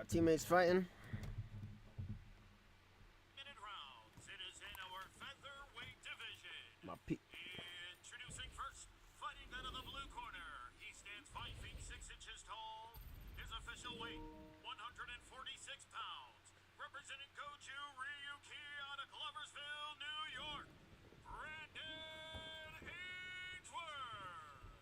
teammates fighting. It is in our featherweight division. Introducing first, fighting out of the blue corner. He stands 5 feet 6 inches tall. His official weight, 146 pounds. Representing Goju Ryuki out of Gloversville, New York, Brandon Ainsworth.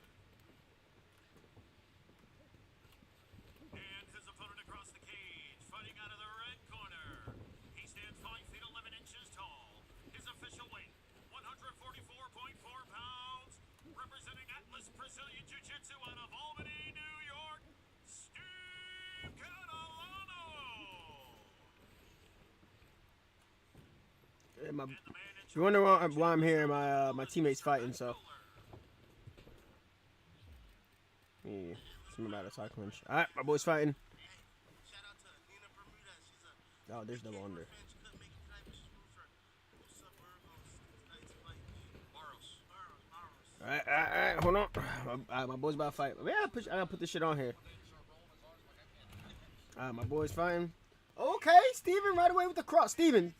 And his opponent across the cage, fighting out of the red corner. He stands 5 feet 11 inches tall. His official weight, 144.4 pounds. Representing Atlas Brazilian Jiu-Jitsu out of Albany, New York, Steve Catalano. If you wonder why I'm here, my teammates fighting, so. Yeah, some about a clinch. All right, my boys fighting. Oh, there's double under. All right, hold on. My boys about to fight. Man, I gotta put this shit on here. All right, my boys fighting. Okay, Steven, right away with the cross. Steven,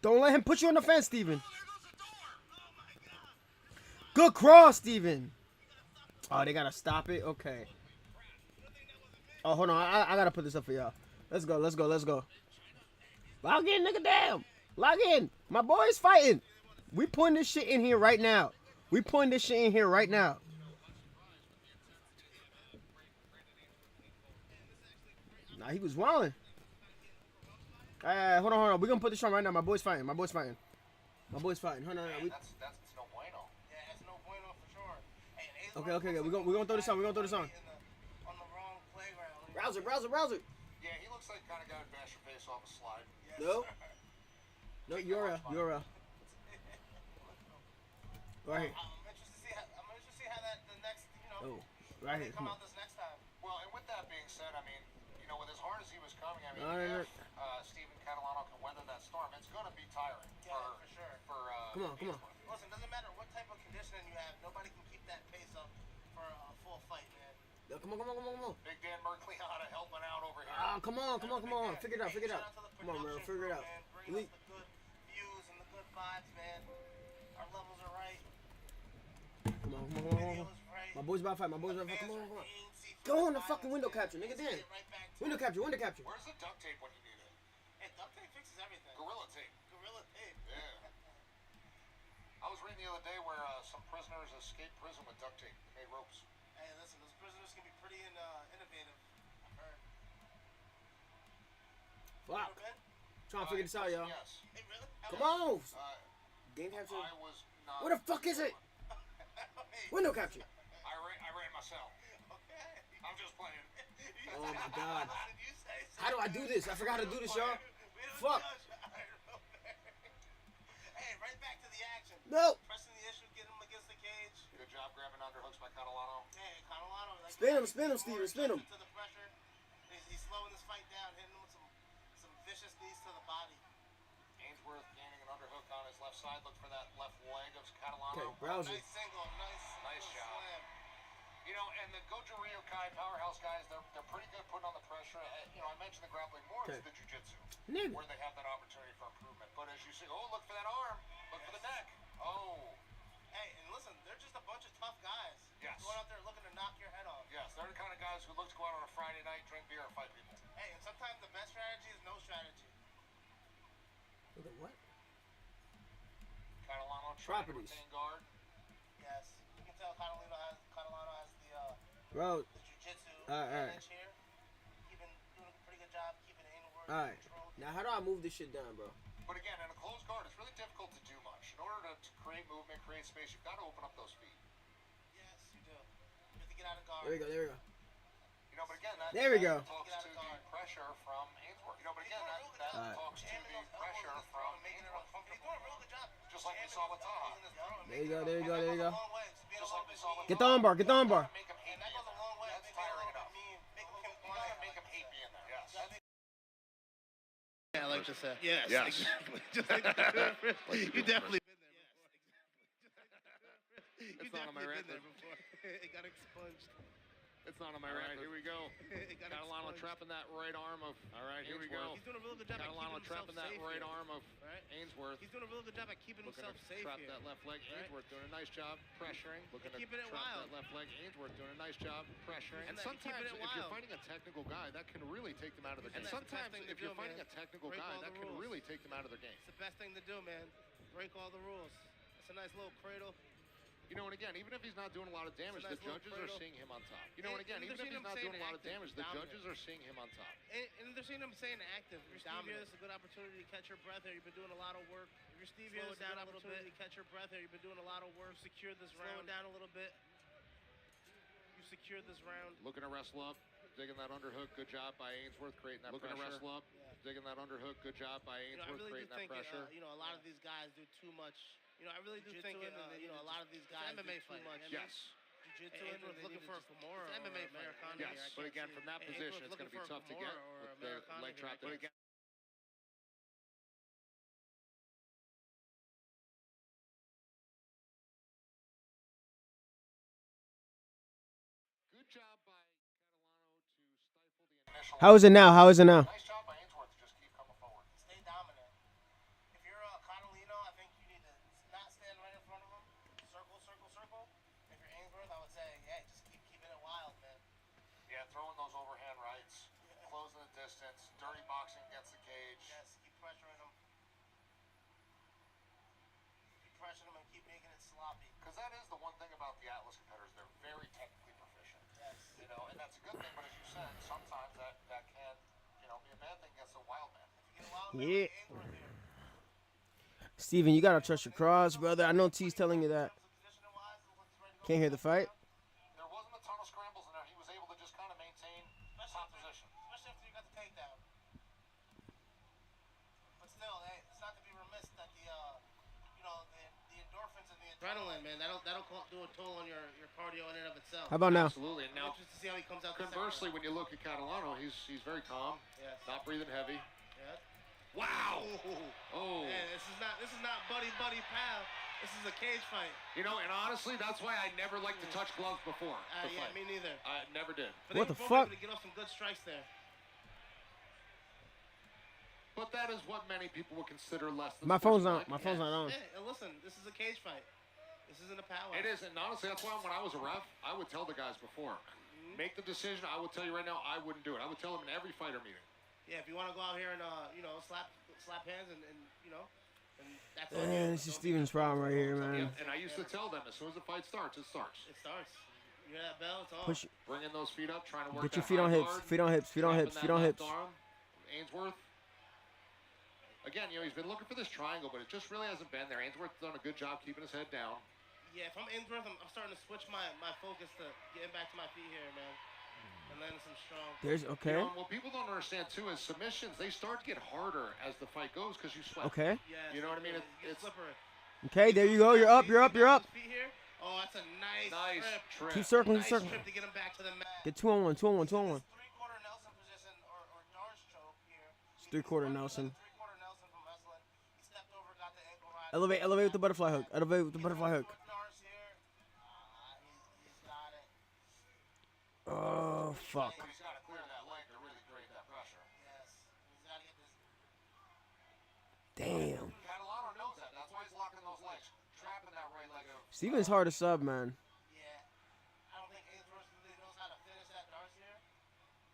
don't let him put you on the fence, Steven. Good cross, Steven. Oh, they gotta stop it. Okay. Oh, hold on. I gotta put this up for y'all. Let's go. Log in, nigga. Damn. Log in. My boys fighting. We putting this shit in here right now. Nah, he was wilding. Hold on. We're gonna put this on right now. My boys fighting. Hold on. That's no bueno. Yeah, that's no bueno for sure. Hey, Okay. We're gonna throw this on. On the wrong playground. Browser. Yeah, he looks like kind of guy who'd bash your face off a slide. Yes, No. sir. No, you're a. Right here. I'm interested to see how that the next, Oh, right here. come Come on. out this next time. Well, and with that being said, I mean, with as hard as he was coming, I mean, All right. if Stephen Catalano can weather that storm, it's going to be tiring. Yeah, for sure. Come on. Listen, doesn't matter what type of conditioning you have, nobody can keep that pace up for a full fight, man. Yo, come on. Big Dan Mercliana helping out over here. Ah, come on. Figure it out. Shout out to the Come on, bro. production Figure it crew, out. man. Bring us the good views and the good vibes, man. Our levels are right. Come on. Video is right. My boys about to fight. Come on. Go on the fucking window capture, nigga. Damn. Window capture. Where's the duct tape when you need it? Hey, duct tape fixes everything. Gorilla tape. Yeah. I was reading the other day where some prisoners escaped prison with duct tape. They made ropes. Hey, listen, those prisoners can be pretty innovative. I've heard. Fuck. Ever been? Trying to figure this out, y'all. Yes. Hey, really? Come on. Game I capture. was not. Where the fuck is it? Hey, Window capture. I ran myself. okay. I'm just playing. Oh my god. Listen, you say so. How do I do this? I forgot how to do this, y'all. We don't Fuck. judge. Hey, right back to the action. No. Pressing the issue, getting him against the cage. Good job grabbing underhooks by Catalano. Hey, Catalano. Like, Spin him, Steven, spin him. To the pressure. He's slowing this fight down, hitting him with some vicious knees to the body. Ainsworth gaining an underhook on his left side. Look for that left leg of Catalano. Okay, browser. Nice single, nice job. slam. And the Goju Ryukai powerhouse guys, they're pretty good putting on the pressure. I mentioned the grappling more Okay. is the jiu-jitsu, Nigga. where they have that opportunity for improvement. But as you see, look for that arm. Look for the neck. Oh. Hey, and listen, they're just a bunch of tough guys. Yes. Going out there looking to knock your head off. Yes, they're the kind of guys who look to go out on a Friday night, drink beer, and fight people. Hey, and sometimes the best strategy is no strategy. Look at what? Catalano trying to Properties. retain guard. Yes. You can tell Catalano has Bro. the jiu-jitsu Alright. edge here. Doing a pretty good job keeping it inward. Alright. Controlled. Now, how do I move this shit down, bro? But again, in a closed guard, it's really difficult to do much. In order to create movement, create space, you've got to open up those feet. Yes, you do. You have to get out of guard. There we go. But again, that There we go. talks to the pressure from Ainsworth. But again, that talks to the pressure from Ainsworth. He's doing a real good job. Just like we saw with Taha. There you go. Just like we saw with Get the arm bar. Make him hate And that being goes a there. long way. That's Make it a tiring little bit enough. mean. Make him You gotta make him hate being there. Yes. Yeah, I like to say. Yes. Exactly. Just like you definitely been there before. You It's not on my definitely rant been there list. before. It got expunged. It's not on my record. Here we go. Catalano trapping that right arm of. All right, here we go. He's doing a real good job Catalano at keeping trapping himself that safe right here. arm of Ainsworth. He's doing a real good job at keeping Looking himself to safe trap here. that left leg. Ainsworth doing a nice job pressuring. Looking to keeping it trap wild. that left leg. Ainsworth doing a nice job pressuring. And keeping sometimes it if you're wild. fighting a technical guy, that can really take them out of the game. And And sometimes thing to if you're do, fighting man. a technical Break guy, all that the can rules. really take them out of their game. It's the best thing to do, man. Break all the rules. It's a nice little cradle. You know, and again, even if he's not doing a lot of damage, nice the judges are cradle. seeing him on top. You know, and again, And even they're if he's seeing him not doing a saying lot of active, damage, the dominant. judges are seeing him on top. And they're seeing him saying active. If you're Steve here, this is a good opportunity to catch your breath here. You've been doing a lot of work. If you're Steve here, this is a good opportunity to catch your breath here. You've been doing a lot of work. Secure this round. Slow it down a little bit. You secured this round. Looking to wrestle up, digging that underhook. Good job by Ainsworth, creating that pressure. Looking to wrestle up, digging that underhook. Good job by I Ainsworth, really do creating that think pressure. a lot of these guys do too much. I really do think a lot of these guys MMA do too fight. much. Yes. Jiu-jitsu and looking for a Kimura. It's MMA fight. Yes, but again, from that position, it's going to be tough to get with the leg trap. But again, good job by Catalano to stifle the initial. How is it now? How is it now? Nice job by Ainsworth to just keep coming forward. Stay dominant. If you're Catalino, I think you need to not stand right in front of him. Circle, circle, circle. If you're Ainsworth, I would say, hey, just keeping it wild, man. Yeah, throwing those overhand rights, closing the distance, dirty boxing against the cage. Yes, keep pressuring him. Keep pressuring him and keep making it sloppy. Because that is the one thing about the Atlas competitors, they're very technically proficient. Yes. You know, and that's a good thing, but as you said, sometimes that can, be a bad thing against a wild man. If you get a wild man Yeah. like Ainsworth here, Steven, you gotta trust your cross, brother. I know T's telling you that. positioning-wise, it looks ready to go. Can't hear the fight. There wasn't a ton of scrambles in there. He was able to just kind of maintain top position. Especially after you got the takedown. But still, hey, it's not to be remiss that the endorphins and the adrenaline, man, that'll do a toll on your cardio in and of itself. How about now? Absolutely. And now, Just to see how he comes out. conversely, when you look at Catalano, he's very calm, Yes. not breathing heavy. Yeah. Wow! Oh. Man, this is not buddy pal. This is a cage fight. And honestly, that's why I never liked to touch gloves before the Yeah, fight. me neither. I never did. But What they the were both fuck? able to get off some good strikes there. But that is what many people would consider less than My phone's sportsmanlike. not. My phone's not on. Hey, and listen, this is a cage fight. This isn't a power. It is, and honestly, that's why when I was a ref, I would tell the guys before, make the decision. I will tell you right now, I wouldn't do it. I would tell them in every fighter meeting. Yeah, if you want to go out here and slap hands and that's all. Man, this is Steven's problem right here, man. And I used to tell them, as soon as the fight starts, it starts. It starts. You hear that bell? It's on. Push. Bringing those feet up, trying to work Get your that feet on high hips. guard, Feet on hips. Feet on trapping hips. that Feet on left hips. arm. Ainsworth. Again, he's been looking for this triangle, but it just really hasn't been there. Ainsworth's done a good job keeping his head down. Yeah, if I'm Ainsworth, I'm starting to switch my focus to getting back to my feet here, man. And landing some strong. There's okay. What people don't understand too is submissions. They start to get harder as the fight goes because you sweat. Okay. Yeah, You know what I mean? It's slippery. Okay. There you go. You're up. You're up. You're up. Feet here. Oh, that's a nice trip. Keep circling. Nice Keep circling. trip to get him back to the mat. Get 2-on-1. 2-on-1. 2-on-1. Three-quarter Nelson position or Darce choke here. It's three-quarter Nelson. Three-quarter Nelson from wrestling. He stepped over, got the ankle right. Elevate with the butterfly hook. Elevate with the butterfly hook. Darce here. He's got it. Oh fuck. He's got to clear that leg to really create that pressure. Yes. He's got to get this. Damn. Catalano knows that. That's why he's locking those legs, trapping that right leg out. Steven's hard to sub, man. Yeah. I don't think Ainsworth really knows how to finish that Darce here.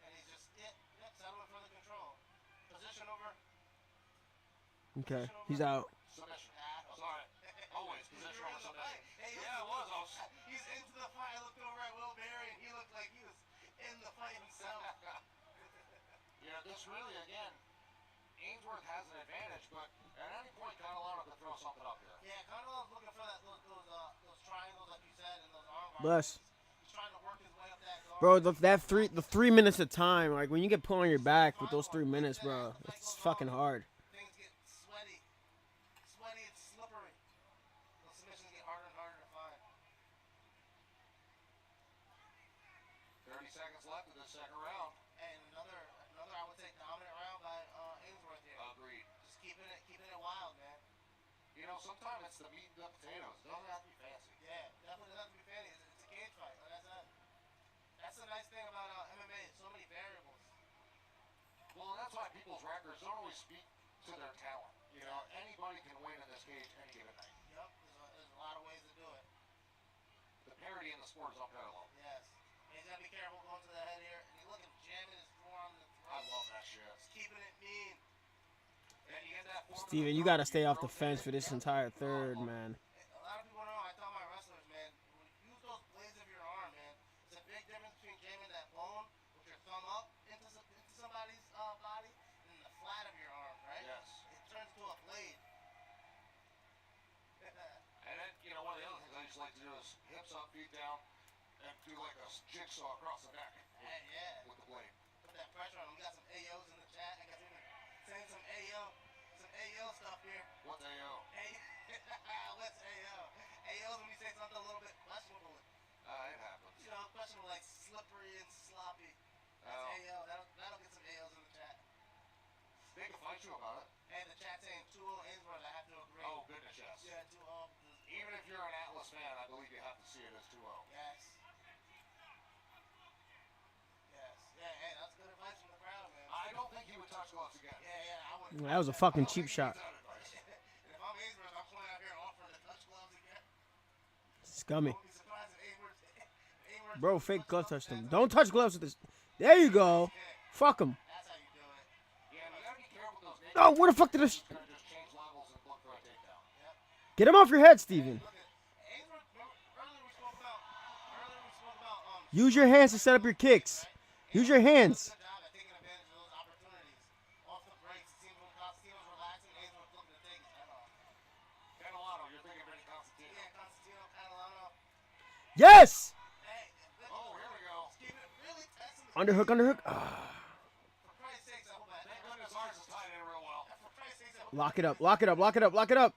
And he's just settling for the control. Position over. Okay. He's out. Submission. Sorry. Always position over submission. Hey, Yeah, it was. He's into the fight. I looked over at Will Berry, and he looked like he was in the fight himself. This really, again, Ainsworth has an advantage, but at any point, Catalano could throw something up here. Yeah, Catalano's looking for those triangles, like you said, and those arm bars. Bless. He's trying to work his way up that guard. Bro, the 3 minutes of time, like when you get put on your back with those 3 minutes, bro, it's fucking hard. Things get sweaty. Sweaty, it's slippery. The submissions get harder and harder to find. 30 seconds left in the second round. And another, I would say, dominant round by Ainsworth here. Agreed. Just keeping it wild, man. Sometimes it's the meat and the potatoes. It doesn't have to be fancy. Yeah, definitely doesn't have to be fancy. It's a cage fight. Like I said, that's a nice people's records don't always speak to their talent. You know, anybody can win in this cage any given night. Yep, there's a lot of ways to do it. The parity in the sport is unparalleled. Yes. He's got to be careful going to the head here. And you look at jamming his forearm in the throat. I love that shit. He's keeping it mean. And you get that Steven, you got to stay off the fence for this entire third, man. A lot of people know, I tell my wrestlers, man, when you use those blades of your arm, man, there's a big difference between jamming that bone with your thumb up into somebody's body and the flat of your arm, right? Yes. It turns to a blade. And then, you know, one of the other things I just like to do is hips up, feet down, and do like a jigsaw across the neck Yeah. with the blade. Put that pressure on him. We got some AOs in the chat. I got saying some AO stuff here. What's AO? What's AO? AO's when you say something a little bit questionable. It happens. You know, questionable like slippery and sloppy. That's Oh. AO. That'll get some AOs in the chat. They can fight you about it. And the chat saying 2-0 Ainsworth, I have to agree. Oh, goodness, yes. Yeah, 2-0. Even if you're an Atlas fan, I believe you have to see it as 2-0. Yes. Yes. Yeah, hey, that's good advice from the crowd, man. I don't think he would touch gloves again. Yeah, I wouldn't. That was a fucking cheap shot. That advice. If I'm Ainsworth, I'm playing out here offering to touch gloves again. Scummy. I wouldn't be surprised if Ainsworth Bro, fake glove touched him. Don't touch gloves with this. There you go. Fuck him. That's how you do it. Yeah, you gotta be careful with those No, where the fuck did this? He's gonna just change levels and look for a takedown. Get him off your head, Steven. Look at Ainsworth. Earlier we spoke about. Use your hands to set up your kicks. Use your hands. Good job at taking advantage of those opportunities. Off the breaks, it seems when Constantino's relaxing, Ainsworth looking to take his head off. Catalano, you're thinking of any Constantino. Yeah, Constantino, Catalano. Yes. Hey, Oh, here we go. Steven really testing the Underhook, underhook. For Christ's sakes, I hope Thank goodness ours is tied in real well. For Christ's sakes, I hope Lock it up, lock it up, lock it up, lock it up.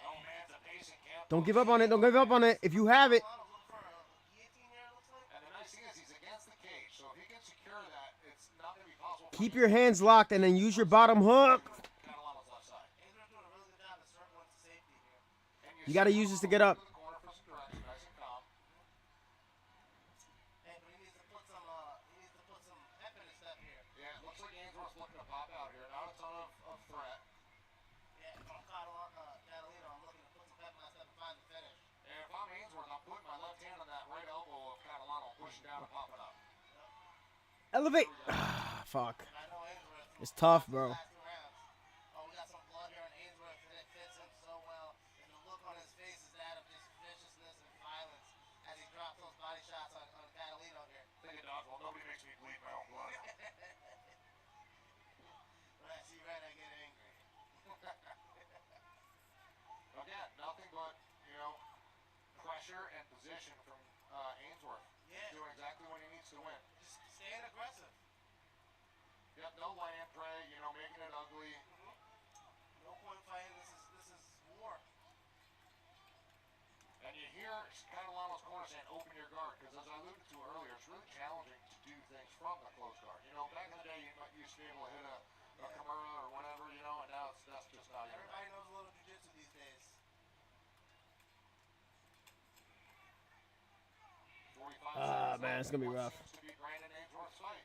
Oh, man, the pacing camp. Don't give up on it. Don't give up on it. If you have it. Catalano's looking for a guillotine here, it looks like. And the nice thing is he's against the cage, so if he can secure that, it's not going to be possible. Keep your hands locked and then use your bottom hook. Catalano's left side. Ainsworth doing a really good job at circling to safety here. And You got to use this to get up. to the corner for some direction, nice and calm. Hey, but he needs to put some pep in his step here. Yeah, it looks like Ainsworth's looking to pop out here. Not a ton of threat. Yeah, if I'm Catalino, I'm looking to put some pep in my step and find the finish. And if I'm Ainsworth, I'm putting my left hand on that right elbow of Catalano, pushing down and popping up. Elevate. Fuck. I know Ainsworth. It's tough, bro. Last 2 rounds. Oh, we got some blood here on Ainsworth, and it fits him so well. And the look on his face is that of just viciousness and violence as he drops those body shots on Catalino here. Think of dodgeball. Nobody makes me bleed my own blood. When I see red, I get angry. Again, nothing but, you know, pressure and position from Ainsworth. Yeah. Doing exactly what he needs to win. Just staying aggressive. Yep, no land prey, you know, making it ugly. No point fighting. This is war. And you hear Catalano's corner saying, open your guard, because as I alluded to earlier, it's really challenging to do things from the close guard. You know, back in the day, you used to be able to hit a Kimura or whatever, you know, and now that's just not even. Everybody knows a little jiu-jitsu these days. 45 Ah, seconds man, left. it's gonna be What rough. seems to be Brandon Ainsworth's fight.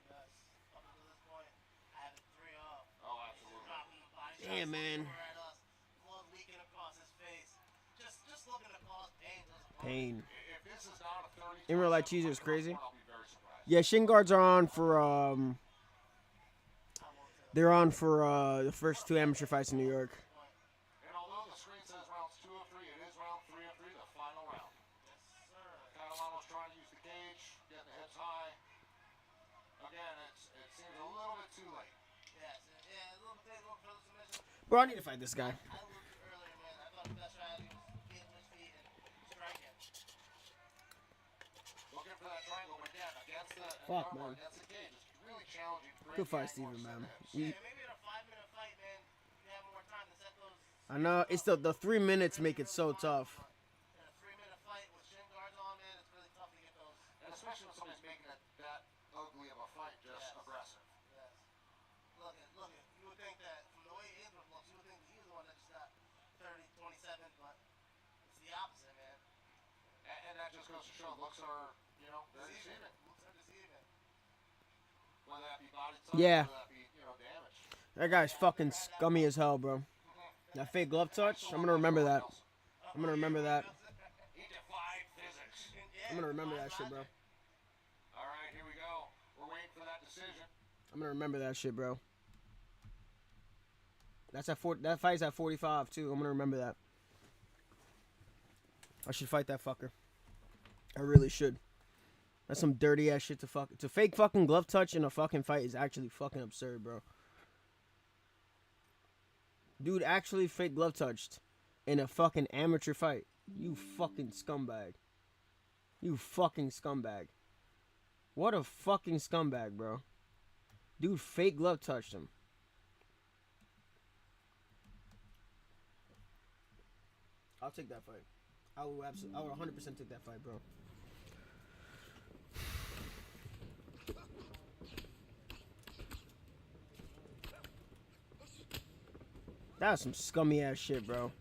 Yes. Up until this point, I have it 3-0. Oh, absolutely. Dropping the body shots, Damn, man. looking over at us, blood leaking across his face. Just looking to cause pain to his opponent. Pain. If this is not a 30, In real life, cheese is crazy. I'll be very surprised. Yeah, shin guards are on for they're on for the first 2 amateur fights in New York. And although the screen says rounds 2 of 3, it is round 3 of 3, the final round. Yes, sir. Catalano's trying to use the cage, getting the hips high. Again, it seems a little bit too late. Yes, yeah, a little bit, a little further submission. Bro, I need to fight this guy. I alluded to earlier, man. I thought the best strategy was getting his feet and striking. Looking for that triangle, but again, against the Fuck, armbar, man. against the cage, it's really challenging. to Good break fight, the angle Steven, and man. set Yeah, maybe in a 5-minute fight, man, you have more time to set those. I know it's the 3 minutes make it so tough. In a 3-minute fight with shin guards on, man, it's really tough to get those. And especially when somebody's making it that ugly of a fight, just Yes. aggressive. Yes. Look at. You would think that from the way Ainsworth looks, you would think that he was the one that just got 30-27, but it's the opposite, man. And that just goes to show looks are, you know, very deceiving. Looks are deceiving. Whether that be body touch, Yeah. whether that be, you know, damage. That guy's fucking scummy as hell, bro. That fake glove touch, I'm gonna remember that. I'm gonna remember that. He defied physics. I'm gonna remember that shit, bro. All right, here we go. We're waiting for that decision. I'm gonna remember that shit, bro. That's at that fight's at 45 too. I'm gonna remember that. I should fight that fucker. I really should. That's some dirty ass shit to fake fucking glove touch in a fucking fight is actually fucking absurd, bro. Dude actually fake glove touched in a fucking amateur fight. You fucking scumbag. You fucking scumbag. What a fucking scumbag, bro. Dude fake glove touched him. I'll take that fight. I will 100% take that fight, bro. That's some scummy ass shit, bro.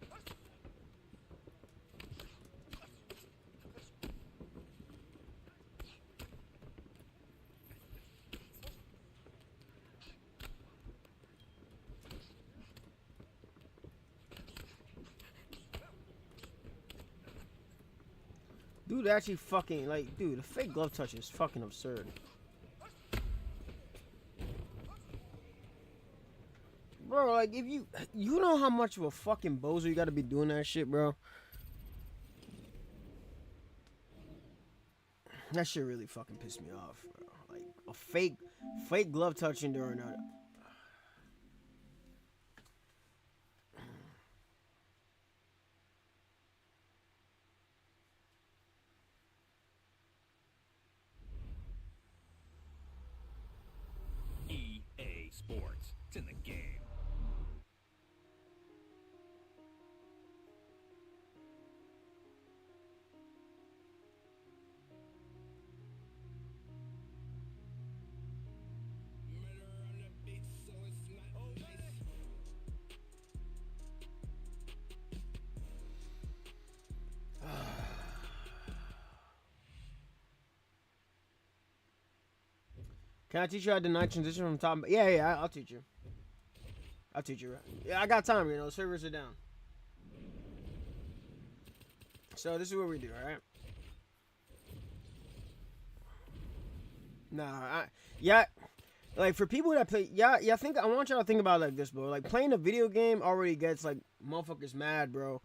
Dude actually fucking, like, dude, the fake glove touch is fucking absurd. Bro, like, if you know how much of a fucking bozo you gotta be doing that shit, bro. That shit really fucking pissed me off, bro. Like, a fake glove touching during a... EA Sports. It's in the game. Can I teach you how to deny transition from top? Yeah, I'll teach you. I'll teach you. Yeah, I got time, you know, servers are down. So this is what we do, alright? Nah, like for people that play, I want y'all to think about it like this, bro. Like playing a video game already gets like motherfuckers mad, bro.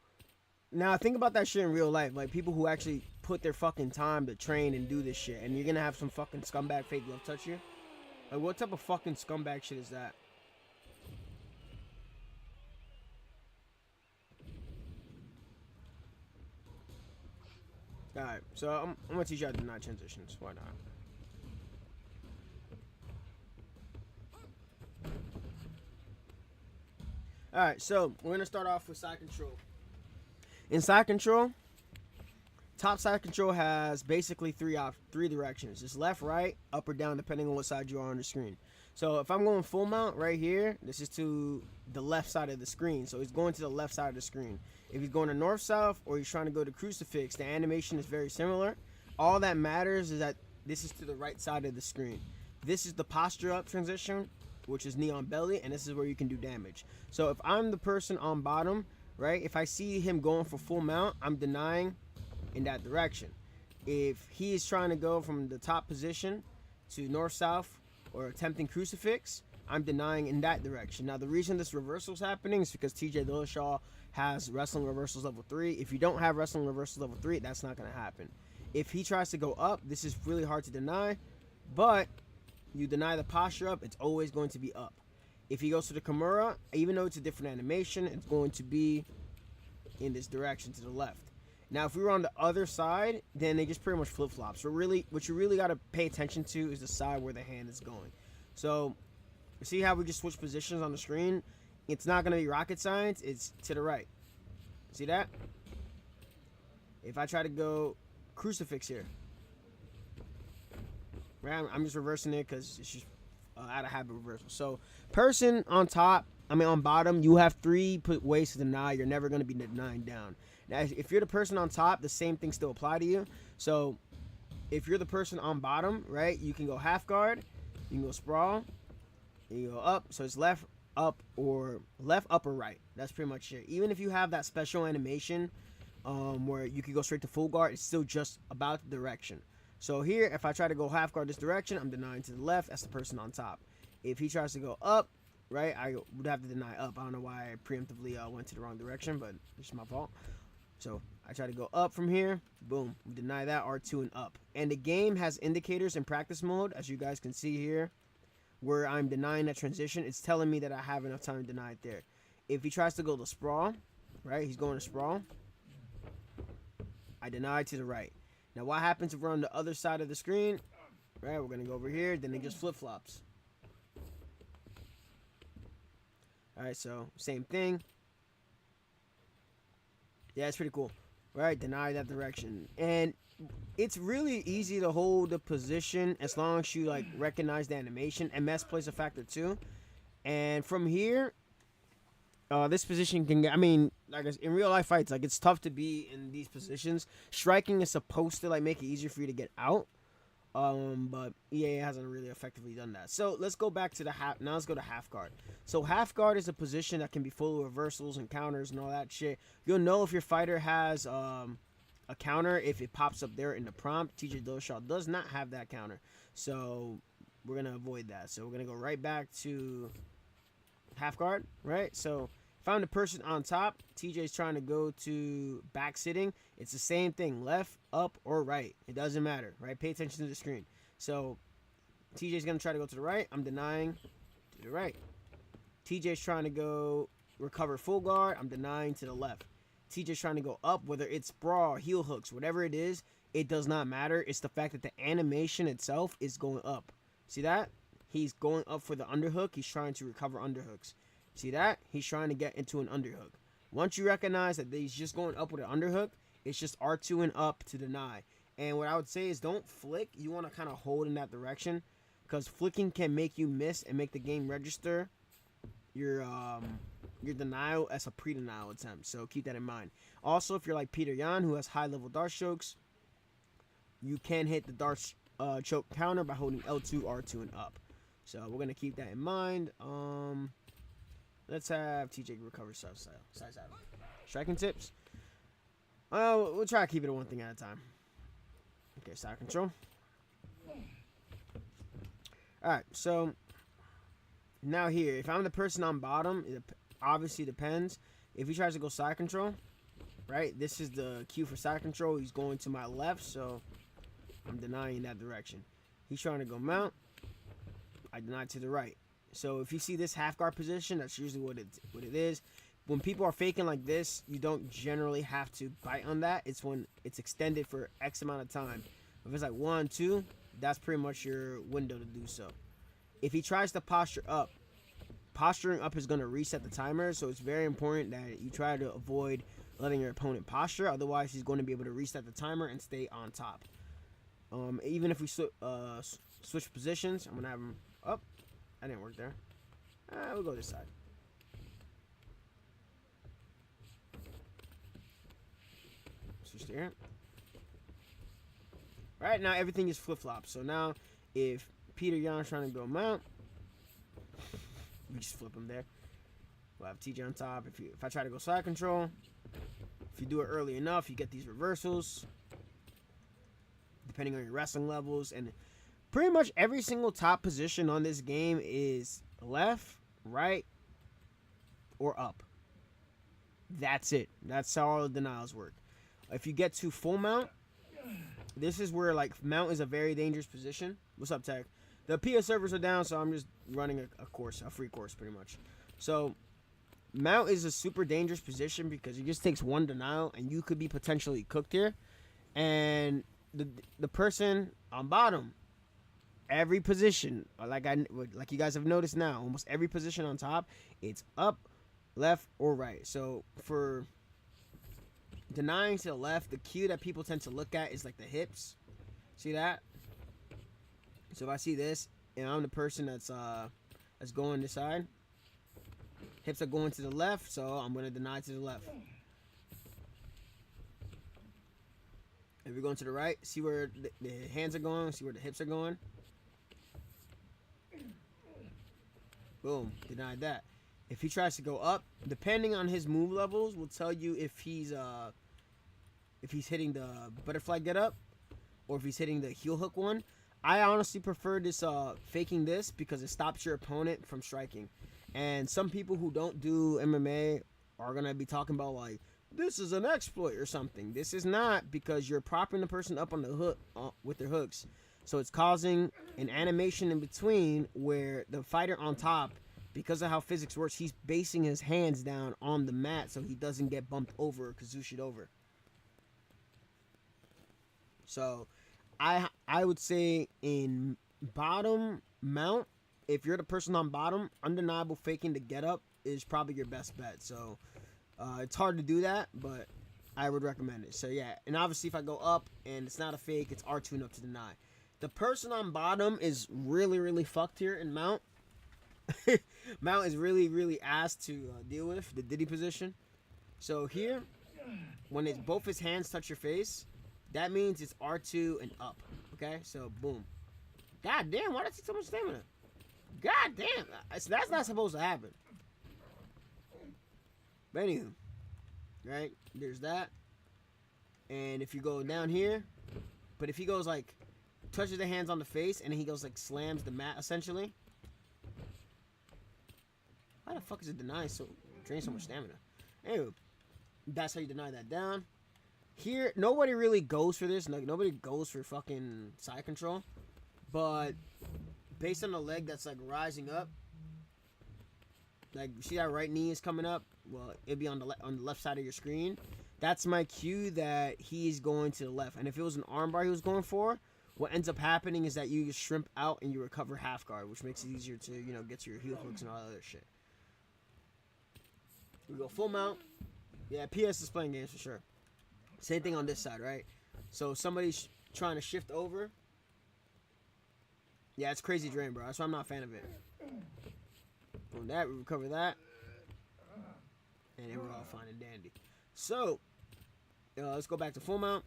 Now think about that shit in real life. Like people who actually put their fucking time to train and do this shit, and you're gonna have some fucking scumbag fake glove touch you. Like what type of fucking scumbag shit is that? Alright, so I'm gonna teach you how to deny transitions. Why not? Alright, so we're gonna start off with side control. In side control, top side control has basically three directions. It's left, right, up or down, depending on what side you are on the screen. So if I'm going full mount right here, this is to the left side of the screen. So he's going to the left side of the screen. If he's going to north-south or he's trying to go to crucifix, the animation is very similar. All that matters is that this is to the right side of the screen. This is the posture up transition, which is knee on belly, and this is where you can do damage. So if I'm the person on bottom, right, if I see him going for full mount, I'm denying in that direction. If he is trying to go from the top position to north-south or attempting crucifix, I'm denying in that direction. Now, the reason this reversal is happening is because TJ Dillashaw has wrestling reversals level 3. If you don't have wrestling reversals level 3, that's not going to happen. If he tries to go up, this is really hard to deny, but you deny the posture up, it's always going to be up. If he goes to the Kimura, even though it's a different animation, it's going to be in this direction to the left. Now, if we were on the other side, then they just pretty much flip-flop. So really, what you really got to pay attention to is the side where the hand is going. So, see how we just switch positions on the screen? It's not going to be rocket science. It's to the right. See that? If I try to go crucifix here, right? I'm just reversing it because it's just out of habit reversal. So, person on top, on bottom, you have 3 ways to deny. You're never going to be denying down. Now, if you're the person on top, the same things still apply to you. So, if you're the person on bottom, right, you can go half guard, you can go sprawl, you can go up. So, it's left, up or left, up or right. That's pretty much it. Even if you have that special animation where you can go straight to full guard, it's still just about the direction. So here, if I try to go half guard this direction, I'm denying to the left. That's the person on top. If he tries to go up, right, I would have to deny up. I don't know why I preemptively went to the wrong direction, but it's my fault. So I try to go up from here. Boom. We deny that, R2 and up. And the game has indicators in practice mode, as you guys can see here, where I'm denying that transition. It's telling me that I have enough time to deny it there. If he tries to go to sprawl, right, he's going to sprawl, I deny to the right. Now what happens if we're on the other side of the screen? Right, we're going to go over here. Then it just flip-flops. Alright, so same thing. Yeah, it's pretty cool. Right, deny that direction. And it's really easy to hold the position as long as you like recognize the animation. MS plays a factor too. And from here, this position can get, I mean, like in real life fights, like it's tough to be in these positions. Striking is supposed to like make it easier for you to get out. But EA hasn't really effectively done that. So let's go back to the half. Now let's go to half guard. So half guard is a position that can be full of reversals and counters and all that shit. You'll know if your fighter has a counter if it pops up there in the prompt. TJ Dillashaw does not have that counter, so we're gonna avoid that. So we're gonna go right back to half guard, right? So if I'm the person on top, TJ's trying to go to back sitting. It's the same thing, left, up, or right. It doesn't matter, right? Pay attention to the screen. So TJ's going to try to go to the right. I'm denying to the right. TJ's trying to go recover full guard. I'm denying to the left. TJ's trying to go up, whether it's sprawl, heel hooks, whatever it is, it does not matter. It's the fact that the animation itself is going up. See that? He's going up for the underhook. He's trying to recover underhooks. See that? He's trying to get into an underhook. Once you recognize that he's just going up with an underhook, it's just R2 and up to deny. And what I would say is don't flick. You want to kind of hold in that direction, because flicking can make you miss and make the game register your denial as a pre-denial attempt. So keep that in mind. Also, if you're like Peter Yan, who has high-level dart strokes, you can hit the dart choke counter by holding L2, R2, and up. So we're going to keep that in mind. Let's have TJ recover side side. Striking tips. We'll try to keep it one thing at a time. Okay, side control. Alright, so now here, if I'm the person on bottom, it obviously depends. If he tries to go side control, right, this is the cue for side control. He's going to my left, so I'm denying that direction. He's trying to go mount. I deny to the right. So if you see this half guard position, that's usually what it is. When people are faking like this, you don't generally have to bite on that. It's when it's extended for X amount of time. If it's like 1, 2, that's pretty much your window to do so. If he tries to posture up, posturing up is going to reset the timer. So it's very important that you try to avoid letting your opponent posture. Otherwise, he's going to be able to reset the timer and stay on top. Even if we switch positions, I'm going to have him up. That didn't work there. We'll go this side. Switch here. Right now, everything is flip-flop. So now, if Peter Yan's trying to go mount, we just flip him there. We'll have TJ on top. If I try to go side control, if you do it early enough, you get these reversals, depending on your wrestling levels. And pretty much every single top position on this game is left, right, or up. That's it. That's how all the denials work. If you get to full mount, this is where like mount is a very dangerous position. What's up, Tag? The PS servers are down, so I'm just running a free course pretty much. So mount is a super dangerous position because it just takes one denial and you could be potentially cooked here. And the person on bottom, every position, like you guys have noticed now, almost every position on top, it's up, left, or right. So for denying to the left, the cue that people tend to look at is like the hips. See that? So if I see this and I'm the person that's going this side, hips are going to the left, so I'm going to deny to the left. If we're going to the right, see where the hands are going, see where the hips are going. Boom, denied that. If he tries to go up, depending on his move levels, will tell you if he's hitting the butterfly get up or if he's hitting the heel hook one. I honestly prefer this faking this because it stops your opponent from striking. And some people who don't do MMA are gonna be talking about like, this is an exploit or something. This is not, because you're propping the person up on the hook with their hooks. So it's causing an animation in between where the fighter on top, because of how physics works, he's basing his hands down on the mat so he doesn't get bumped over or kazushi'd over. So I would say in bottom mount, if you're the person on bottom, undeniable faking the get up is probably your best bet. So it's hard to do that, but I would recommend it. So yeah, and obviously if I go up and it's not a fake, it's R2 and up to deny. The person on bottom is really, really fucked here in mount. Mount is really, really ass to deal with, the Diddy position. So here, when it's both his hands touch your face, that means it's R2 and up. Okay, so boom. God damn, why does he so much stamina? God damn, that's not supposed to happen. But anywho, right, there's that. And if you go down here, but if he goes like, touches the hands on the face, and then he goes like slams the mat essentially. Why the fuck is it deny so, drain so much stamina? Anyway, that's how you deny that down. Here, nobody really goes for this. Like, nobody goes for fucking side control. But based on the leg that's like rising up, like you see that right knee is coming up. Well, it'd be on the left side of your screen. That's my cue that he's going to the left. And if it was an armbar he was going for, what ends up happening is that you just shrimp out and you recover half guard, which makes it easier to, you know, get to your heel hooks and all that other shit. We go full mount. Yeah, PS is playing games for sure. Same thing on this side, right? So somebody's trying to shift over. Yeah, it's crazy drain, bro. That's why I'm not a fan of it. From that, we recover that. And then we're all fine and dandy. So, let's go back to full mount.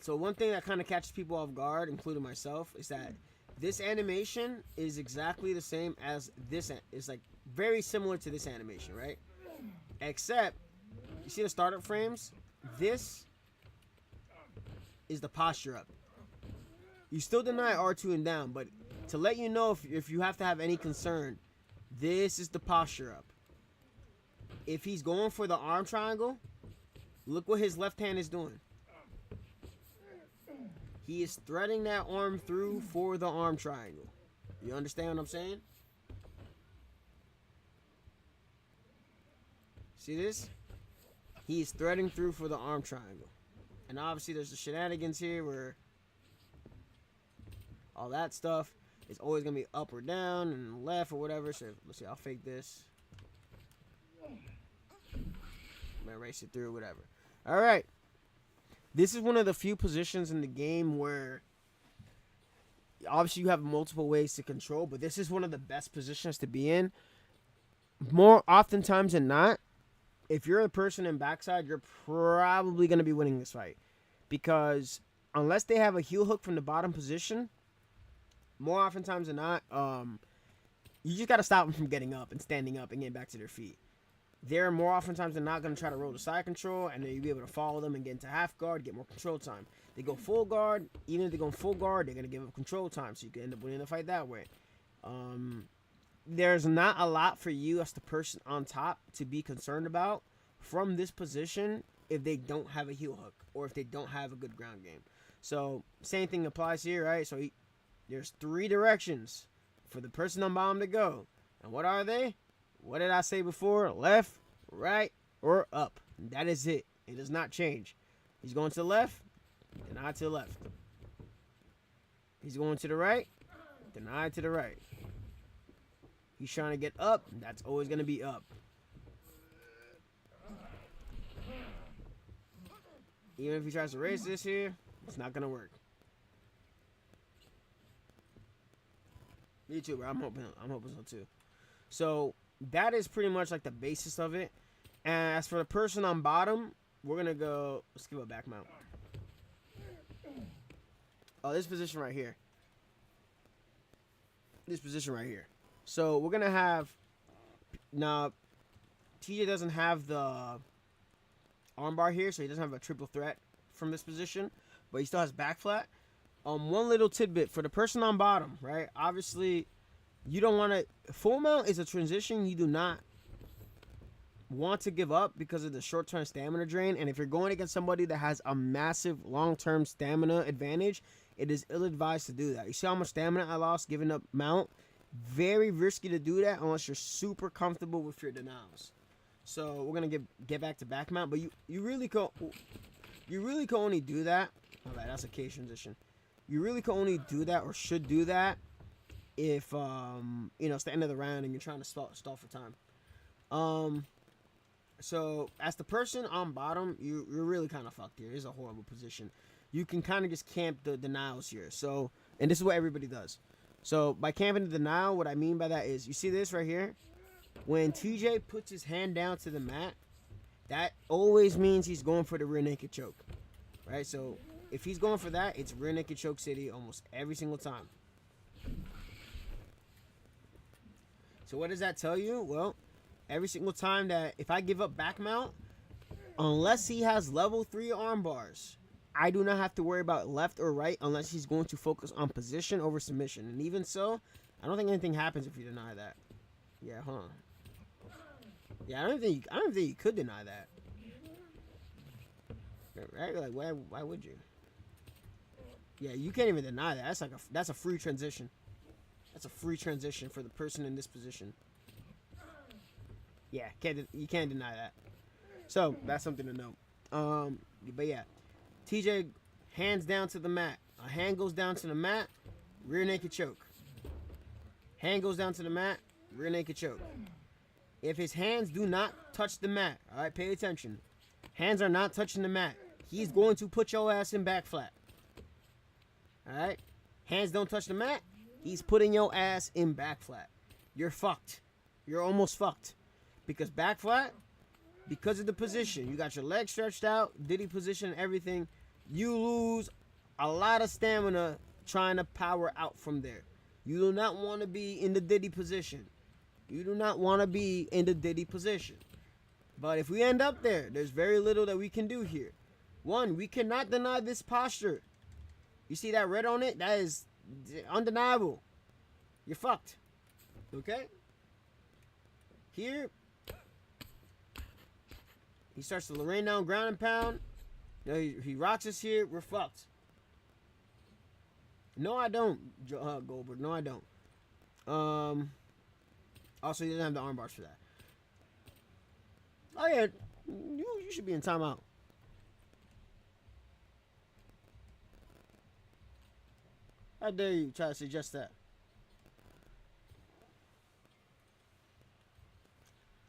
So one thing that kind of catches people off guard, including myself, is that this animation is exactly the same as this. It's like very similar to this animation, right? Except, you see the startup frames? This is the posture up. You still deny R2 and down, but to let you know if you have to have any concern, this is the posture up. If he's going for the arm triangle, look what his left hand is doing. He is threading that arm through for the arm triangle. You understand what I'm saying? See this? He is threading through for the arm triangle. And obviously there's the shenanigans here where all that stuff is always going to be up or down and left or whatever. So let's see, I'll fake this. I'm going to race it through, whatever. All right. This is one of the few positions in the game where obviously you have multiple ways to control, but this is one of the best positions to be in. More oftentimes than not, if you're a person in backside, you're probably going to be winning this fight. Because unless they have a heel hook from the bottom position, more oftentimes than not, you just got to stop them from getting up and standing up and getting back to their feet. They're more oftentimes than not going to try to roll the side control, and then you'll be able to follow them and get into half guard, get more control time. They go full guard. Even if they go full guard, they're going to give up control time, so you can end up winning the fight that way. There's not a lot for you as the person on top to be concerned about from this position if they don't have a heel hook or if they don't have a good ground game. So same thing applies here, right? So there's 3 directions for the person on bottom to go. And what are they? What did I say before? Left, right, or up. And that is it. It does not change. He's going to the left, deny to the left. He's going to the right, deny to the right. He's trying to get up, that's always going to be up. Even if he tries to raise this here, it's not going to work. Me too, bro. I'm hoping so too. So that is pretty much like the basis of it. And as for the person on bottom, we're going to go, let's give a back mount. Oh, this position right here. This position right here. So we're gonna have now. TJ doesn't have the armbar here, so he doesn't have a triple threat from this position, but he still has back flat. One little tidbit for the person on bottom, right? Obviously, you don't want to. Full mount is a transition you do not want to give up because of the short-term stamina drain. And if you're going against somebody that has a massive long-term stamina advantage, it is ill-advised to do that. You see how much stamina I lost giving up mount? Very risky to do that unless you're super comfortable with your denials. So we're gonna get back to back mount, but you really can only do that. Oh, that's a cage transition. You really can only do that or should do that if it's the end of the round and you're trying to stall for time. So as the person on bottom, you're really kind of fucked here. It's a horrible position. You can kind of just camp the denials here. So, and this is what everybody does. So by camping the denial, what I mean by that is, you see this right here? When TJ puts his hand down to the mat, that always means he's going for the rear naked choke, right? So if he's going for that, it's rear naked choke city almost every single time. So what does that tell you? Well, every single time that if I give up back mount, unless he has level 3 arm bars, I do not have to worry about left or right unless he's going to focus on position over submission. And even so, I don't think anything happens if you deny that. Yeah, hold on. Yeah, I don't think you could deny that. Right? Like, why would you? Yeah, you can't even deny that. That's a free transition. That's a free transition for the person in this position. Yeah, you can't deny that. So that's something to note. But yeah, TJ hands down to the mat. A hand goes down to the mat, rear naked choke. Hand goes down to the mat, rear naked choke. If his hands do not touch the mat, all right, pay attention. Hands are not touching the mat. He's going to put your ass in back flat. All right, hands don't touch the mat. He's putting your ass in back flat. You're fucked. You're almost fucked. Because back flat, because of the position, you got your legs stretched out, diddy position, everything. You lose a lot of stamina trying to power out from there. You do not want to be in the diddy position. You do not want to be in the diddy position. But if we end up there, there's very little that we can do here. One, we cannot deny this posture. You see that red on it? That is undeniable. You're fucked. Okay? Here, he starts to rain down ground and pound. You know, he rocks us here. We're fucked. No, I don't, Goldberg. No, I don't. Also, he doesn't have the arm bars for that. Oh, yeah. You should be in timeout. How dare you try to suggest that?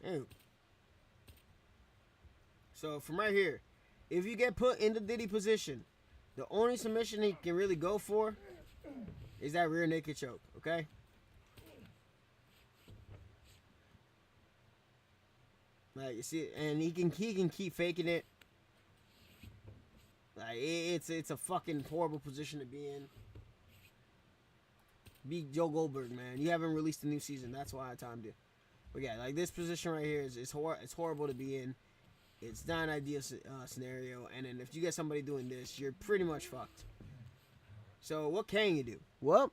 Anyway. So, from right here, if you get put in the diddy position, the only submission he can really go for is that rear naked choke, okay? Like, you see, and he can keep faking it. Like, it's a fucking horrible position to be in. Be Joe Goldberg, man. You haven't released a new season. That's why I timed it. But yeah, like this position right here is horrible to be in. It's not an ideal scenario. And then if you get somebody doing this, you're pretty much fucked. So what can you do? Well,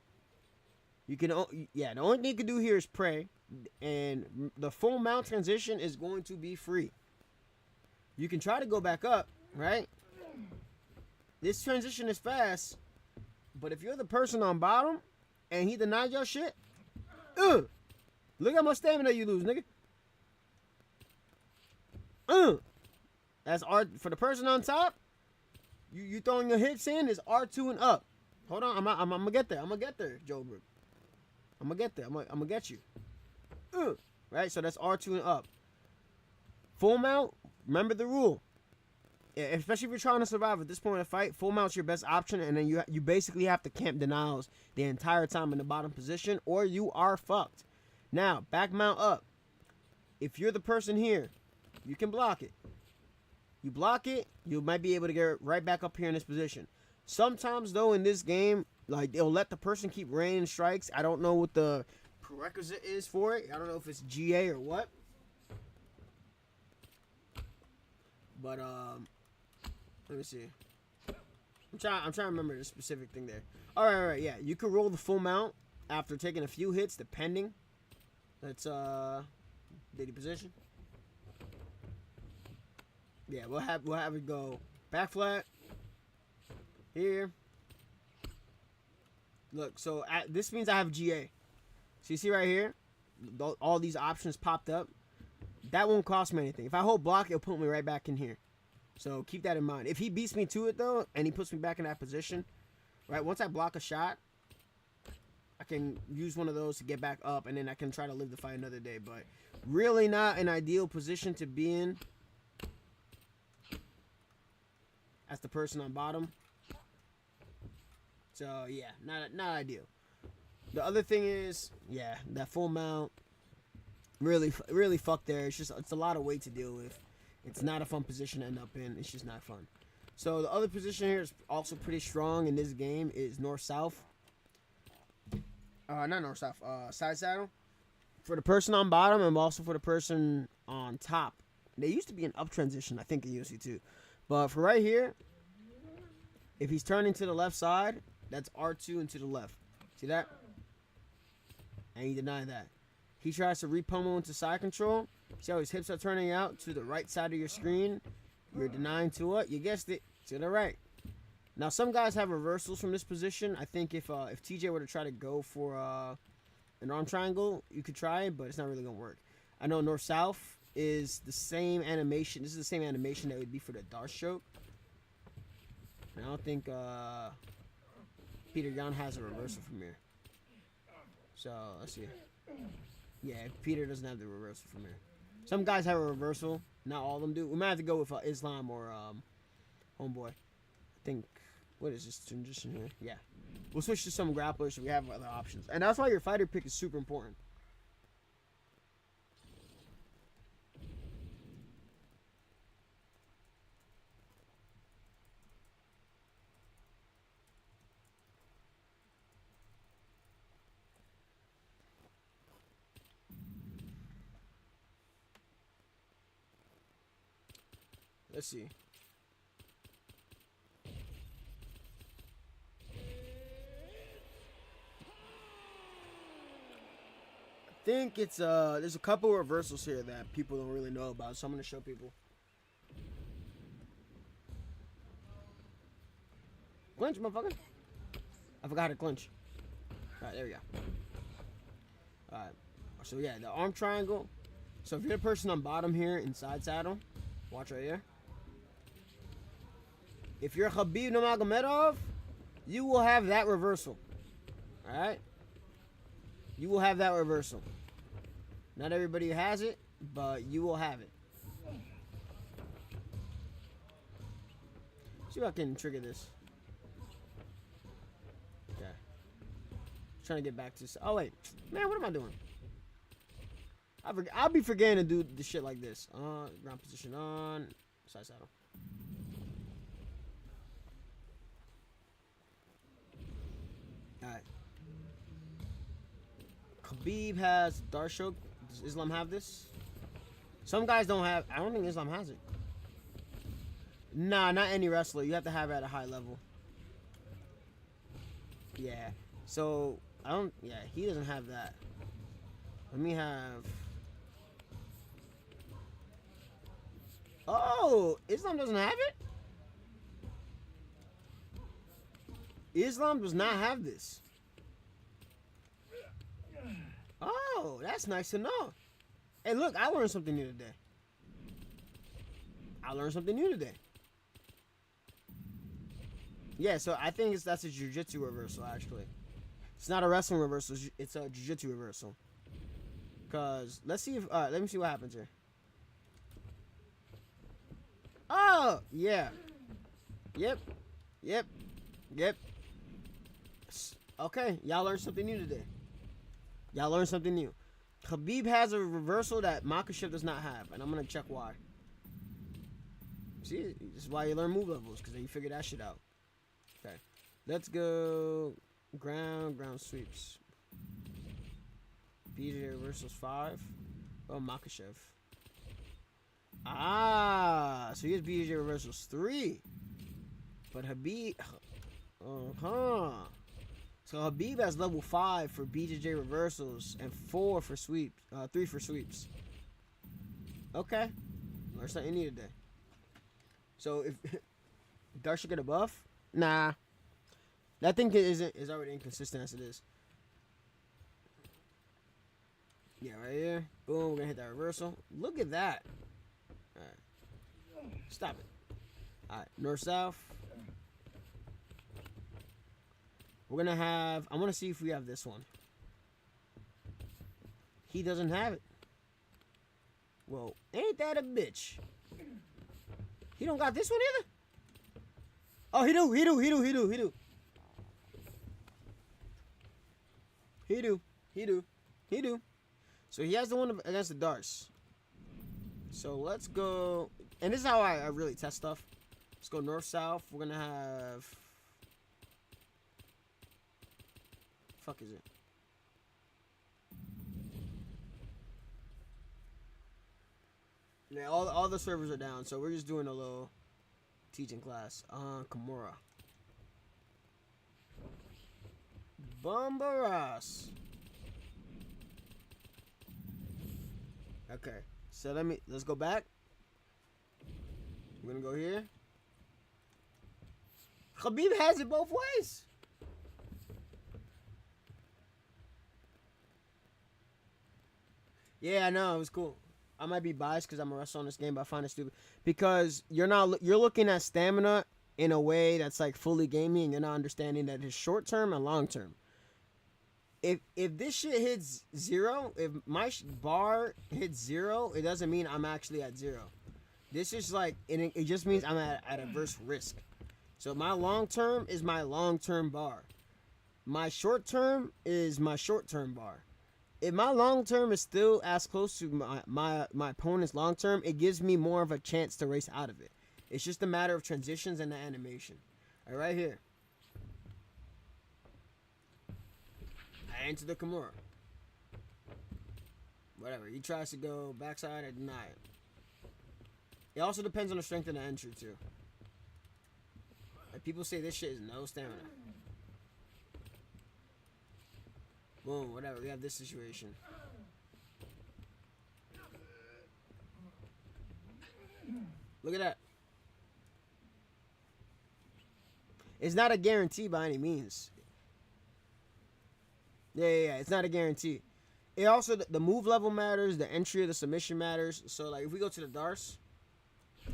you can. Yeah, the only thing you can do here is pray. And the full mount transition is going to be free. You can try to go back up, right? This transition is fast. But if you're the person on bottom and he denied your shit, look how much stamina you lose, nigga. That's R for the person on top. You throwing your hits in is R2 and up. Hold on, I'm gonna get there. I'm gonna get there, Joe Brook. I'm gonna get there. I'm gonna get you. Right, so that's R2 and up. Full mount. Remember the rule. Especially if you're trying to survive at this point in the fight, full mount's your best option, and then you basically have to camp denials the entire time in the bottom position, or you are fucked. Now, back mount up. If you're the person here, you can block it. You block it, you might be able to get right back up here in this position. Sometimes, though, in this game, like, it'll let the person keep raining strikes. I don't know what the prerequisite is for it. I don't know if it's GA or what. But let me see. I'm trying to remember the specific thing there. All right, yeah. You can roll the full mount after taking a few hits, depending. Let's daily position. Yeah, we'll have it go back flat here. Look, so this means I have GA. So you see right here, all these options popped up. That won't cost me anything. If I hold block, it'll put me right back in here. So keep that in mind. If he beats me to it though, and he puts me back in that position, right? Once I block a shot, I can use one of those to get back up, and then I can try to live the fight another day. But really not an ideal position to be in as the person on bottom. So yeah, not ideal. The other thing is, yeah, that full mount, really fucked there. It's a lot of weight to deal with. It's not a fun position to end up in. It's just not fun. So the other position here is also pretty strong in this game is north-south. Not north-south. Side saddle. For the person on bottom and also for the person on top. They used to be an up transition, I think, in UFC too. But for right here, if he's turning to the left side, that's R2 and to the left. See that? And you deny that. He tries to re-pummel into side control. See how his hips are turning out to the right side of your screen? You're denying to what? You guessed it. To the right. Now, some guys have reversals from this position. I think if TJ were to try to go for an arm triangle, you could try it, but it's not really going to work. I know north-south is the same animation. This is the same animation that would be for the dart stroke. And I don't think Peter Yan has a reversal from here. So, let's see. Yeah, Peter doesn't have the reversal from here. Some guys have a reversal. Not all of them do. We might have to go with Islam or Homeboy. I think, what is this transition here? Yeah. We'll switch to some grapplers so we have other options. And that's why your fighter pick is super important. Let's see. I think it's there's a couple reversals here that people don't really know about, so I'm gonna show people. Clinch, motherfucker. I forgot how to clinch. Alright, there we go. Alright. So yeah, the arm triangle. So if you're the person on bottom here in side saddle, watch right here. If you're Khabib Nurmagomedov, you will have that reversal. Alright? You will have that reversal. Not everybody has it, but you will have it. See if I can trigger this. Okay. Trying to get back to... Oh, wait. Man, what am I doing? I'll be forgetting to do the shit like this. Ground position on. Side saddle. Alright. Khabib has Darshouk. Does Islam have this? Some guys don't have... I don't think Islam has it. Nah, not any wrestler. You have to have it at a high level. Yeah. So, I don't... Yeah, he doesn't have that. Let me have... Oh! Islam doesn't have it? Islam does not have this. Oh, that's nice to know. Hey, look, I learned something new today. Yeah, so I think that's a jiu-jitsu reversal, actually. It's not a wrestling reversal. It's a jiu-jitsu reversal. Because, let's see if... let me see what happens here. Oh, yeah. Yep. Okay, y'all learned something new today. Khabib has a reversal that Makhachev does not have, and I'm going to check why. See, this is why you learn move levels, because then you figure that shit out. Okay, let's go ground sweeps. BJJ reversals 5. Oh, Makhachev. Ah, so he has BJJ reversals 3. But Habib, So Habib has level 5 for BJJ reversals and 4 for sweeps, 3 for sweeps. Okay, learn something new today. So if Darsh should get a buff, nah, that thing is already inconsistent as it is. Yeah, right here. Boom, we're gonna hit that reversal. Look at that. Alright. Stop it. Alright, north-south. We're gonna have, I wanna see if we have this one. He doesn't have it. Well, ain't that a bitch? He don't got this one either? Oh, he do. He do. So he has the one against the Darce. So let's go. And this is how I really test stuff. Let's go north-south. We're going to have... Fuck is it? Yeah, all the servers are down. So we're just doing a little teaching class. Kimura. Bombaras. Okay, so let's go back. We're gonna go here. Khabib has it both ways. Yeah, I know, it was cool. I might be biased because I'm a wrestler on this game, but I find it stupid because you're looking at stamina in a way that's like fully gaming, and you're not understanding that it's short term and long term. If this shit hits 0, if my bar hits 0, it doesn't mean I'm actually at 0. This is like, it just means I'm at adverse risk. So my long term is my long term bar. My short term is my short term bar. If my long term is still as close to my opponent's long term, it gives me more of a chance to race out of it. It's just a matter of transitions and the animation. All right, here. Into the Kimura. Whatever. He tries to go backside, I deny it. It also depends on the strength of the entry, too. Like, people say this shit is no stamina. Boom, whatever. We have this situation. Look at that. It's not a guarantee by any means. Yeah, it's not a guarantee. It also, the move level matters, the entry of the submission matters. So, like, if we go to the Darce,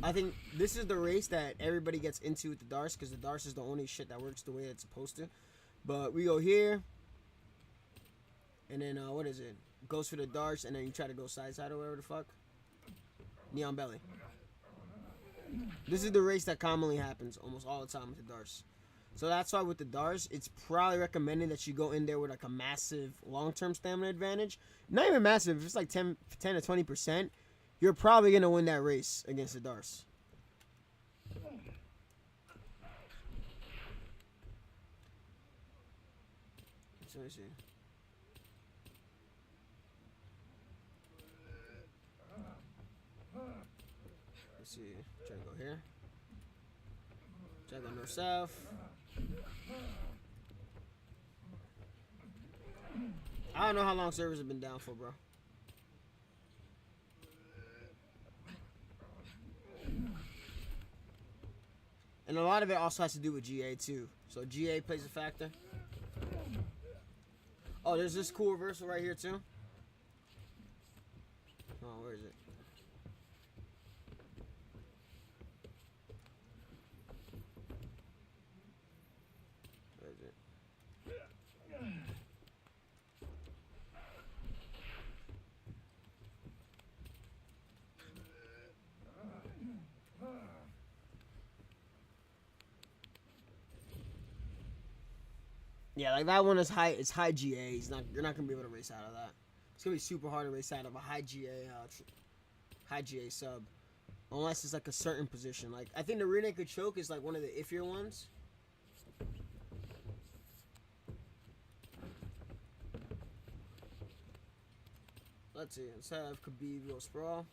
I think this is the race that everybody gets into with the Darce, because the Darce is the only shit that works the way it's supposed to. But we go here, and then, what is it? Goes for the Darce, and then you try to go side or whatever the fuck. Knee on belly. This is the race that commonly happens almost all the time with the Darce. So that's why with the Darce, it's probably recommended that you go in there with like a massive long-term stamina advantage. Not even massive. If it's like 10 to 20%, you're probably going to win that race against the Darce. So let's see. Let's see. Try to go here. Try to go north-south. I don't know how long servers have been down for, bro. And a lot of it also has to do with GA, too. So GA plays a factor. Oh, there's this cool reversal right here, too. Oh, where is it? Where is it? Yeah, like that one is high. It's high GA. You're not gonna be able to race out of that. It's gonna be super hard to race out of a high GA sub, unless it's like a certain position. Like I think the rear naked choke is like one of the iffier ones. Let's see. Let's have Khabib go sprawl.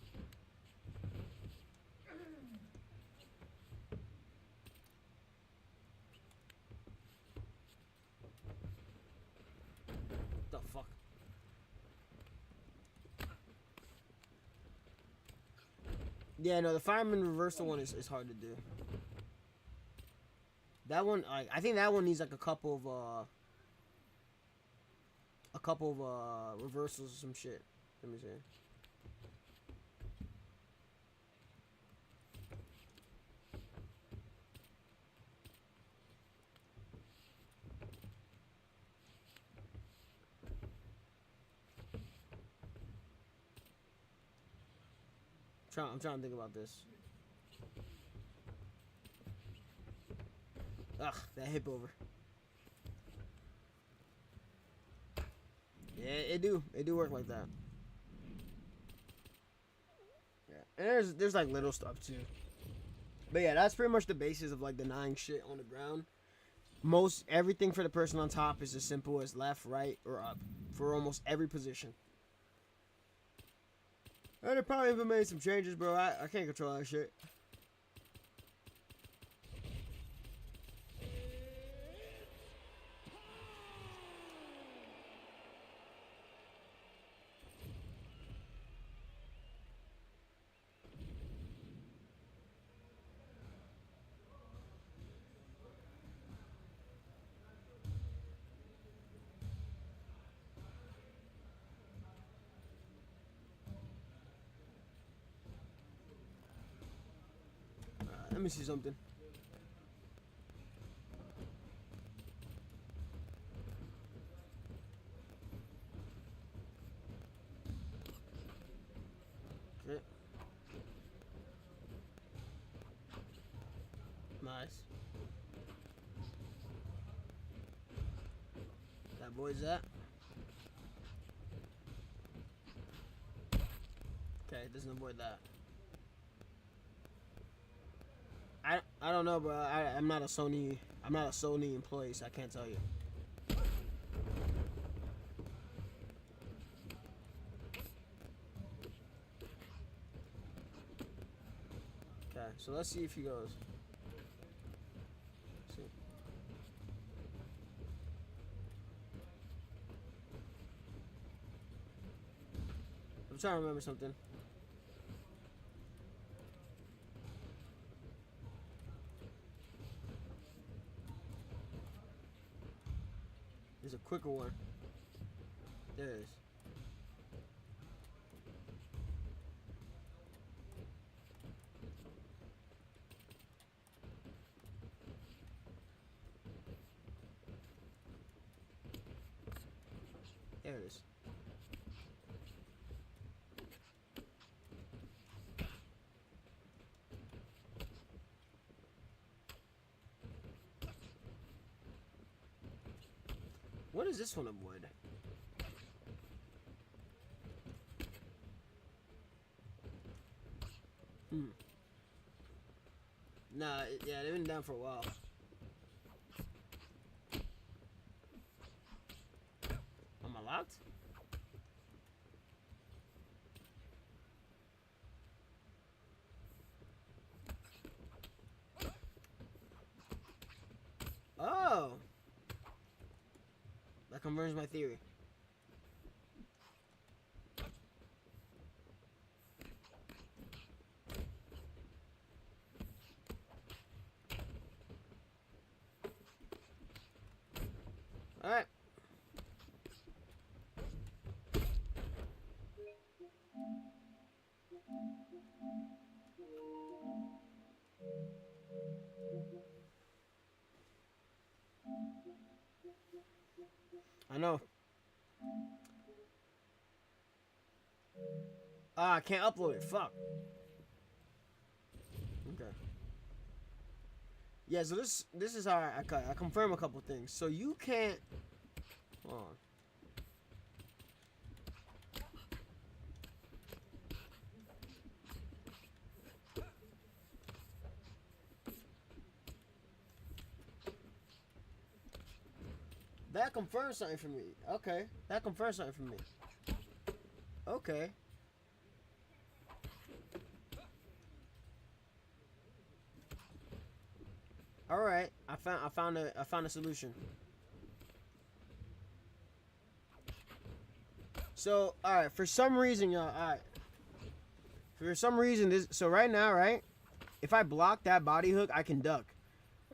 The fuck? Yeah, no, the fireman reversal one is hard to do. That one, I think that one needs like a couple of reversals or some shit. Let me see. I'm trying to think about this. Ugh, that hip over. Yeah, it do work like that. Yeah, and there's like little stuff too. But yeah, that's pretty much the basis of like denying shit on the ground. Most everything for the person on top is as simple as left, right, or up for almost every position. And they probably even made some changes, bro. I can't control that shit. Let me see something. Okay. Nice. That boy's that. Okay, doesn't avoid that. I don't know, bro. I'm not a Sony employee, so I can't tell you. Okay, so let's see if he goes. Let's see. I'm trying to remember something. There's a quicker one. There it is. There it is. What is this one avoid? Nah, yeah, they've been down for a while. Am I locked? Oh! That confirms my theory. Alright. I know. Ah, I can't upload it. Fuck. Okay. Yeah, so this is how I confirm a couple things. So you can't. Hold on. That confirms something for me. Okay, that confirms something for me. Okay. All right. I found a solution. So, all right, for some reason, y'all, all right. For some reason so right now, right? If I block that body hook, I can duck.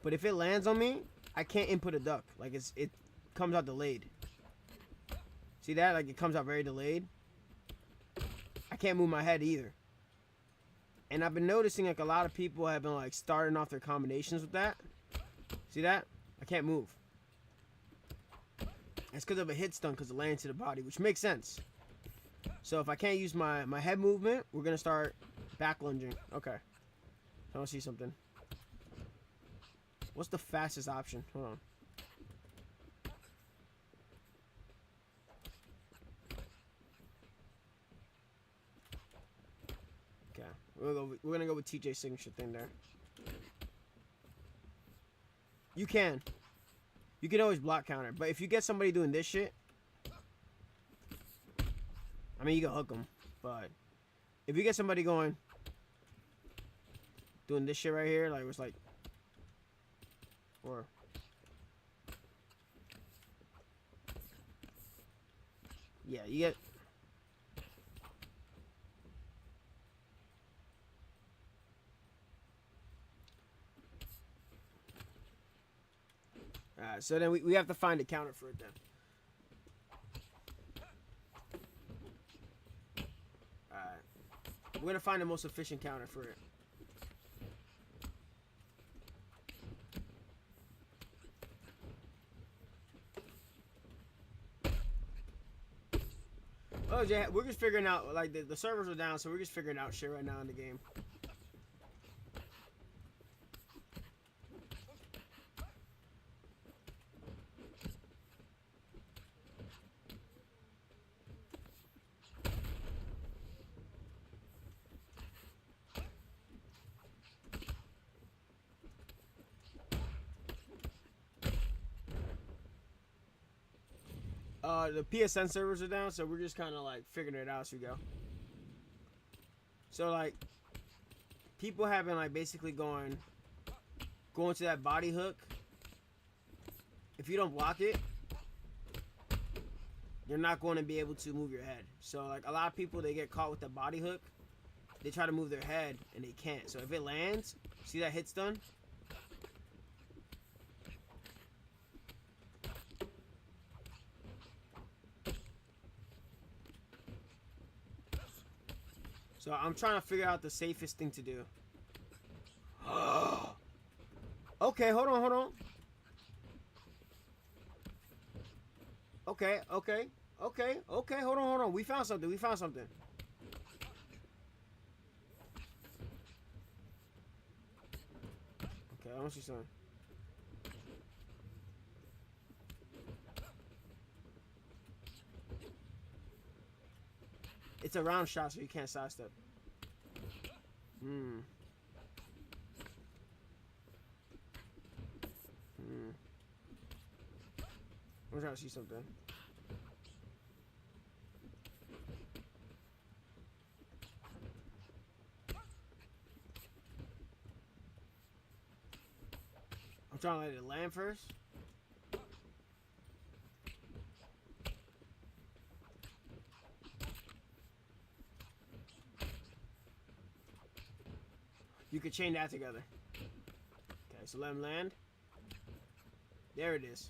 But if it lands on me, I can't input a duck. Like it comes out delayed. See that? Like it comes out very delayed. I can't move my head either. And I've been noticing like a lot of people have been like starting off their combinations with that. See that? I can't move. It's because of a hit stun because it lands to the body, which makes sense. So if I can't use my head movement, we're going to start back lunging. Okay. I want to see something. What's the fastest option? Hold on. Okay. We're gonna go with TJ's signature thing there. You can always block counter, but if you get somebody doing this shit, I mean you can hook them, but if you get somebody doing this shit right here, like it's like, or yeah, you get. Alright, so then we have to find a counter for it then. Alright. We're gonna find the most efficient counter for it. Oh yeah, we're just figuring out, like the servers are down, so we're just figuring out shit right now in the game. The PSN servers are down, so we're just kind of like figuring it out as we go. So like, people have been like basically going to that body hook. If you don't block it, you're not going to be able to move your head. So like a lot of people, they get caught with the body hook. They try to move their head and they can't. So if it lands, see that hit stun? So I'm trying to figure out the safest thing to do. Okay, hold on. Okay, hold on. We found something. Okay, I want to see something. It's a round shot, so you can't sidestep. I'm trying to see something. I'm trying to let it land first. You could chain that together. Okay, so let him land. There it is.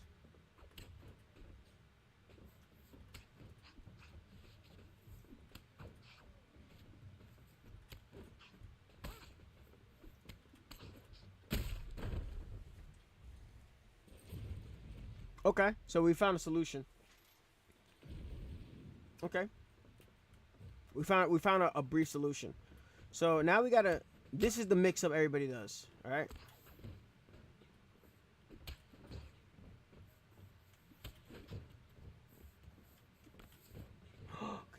Okay, so we found a solution. Okay. We found a brief solution. So now we gotta. This is the mix up everybody does. All right.